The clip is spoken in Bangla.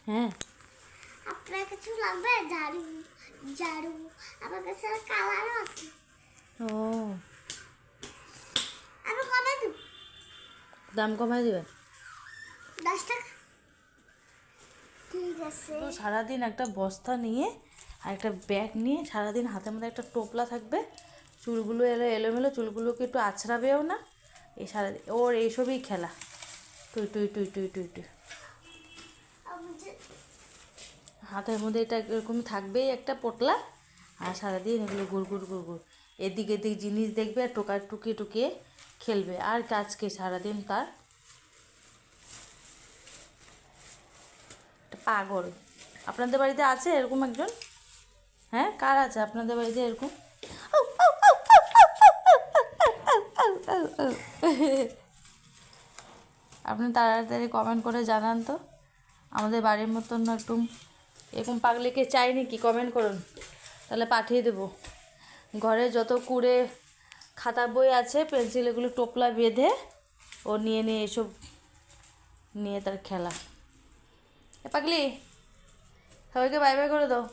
হ্যাঁ, আপনার কাছে লাগবে ঝাড়ু ঝাড়ু আমার কাছে কালারও আছে। ও আমি কবে দেব? দাম কমায় দেবেন? 10 টাকা। ঠিক আছে। তো সারাদিন একটা বস্তা নিয়ে আর একটা ব্যাগ নিয়ে সারাদিন হাতের মধ্যে একটা টোপলা থাকবে, চুলগুলো এলোমেলো, চুলগুলোকে একটু আছড়াবেও না। এই সারাদিন ওর এইসবই খেলা, টুই টুই টুই টুই টুই টুই। হাতের মধ্যে এটা এরকম থাকবেই একটা পোটলা, আর সারাদিন এগুলো গুড় এদিক এদিক জিনিস দেখবে আর টুকিয়ে টুকিয়ে খেলবে, আর কাজকে সারাদিন তার। একটা পাগল। আপনাদের বাড়িতে আছে এরকম একজন? হ্যাঁ, কার আছে আপনাদের বাড়িতে এরকম? আপনি তাড়াতাড়ি কমেন্ট করে জানান তো, আমাদের বাড়ির মতন একটু এরকম পাগলিকে চাই নাকি? কমেন্ট করুন, তাহলে পাঠিয়ে দেবো। ঘরে যত কুড়ে খাতা বই আছে, পেন্সিল, এগুলো টোপলা বেঁধে ও নিয়ে এসব নিয়ে তার খেলা। এ পাগলি, সবাইকে বাই বাই করে দাও।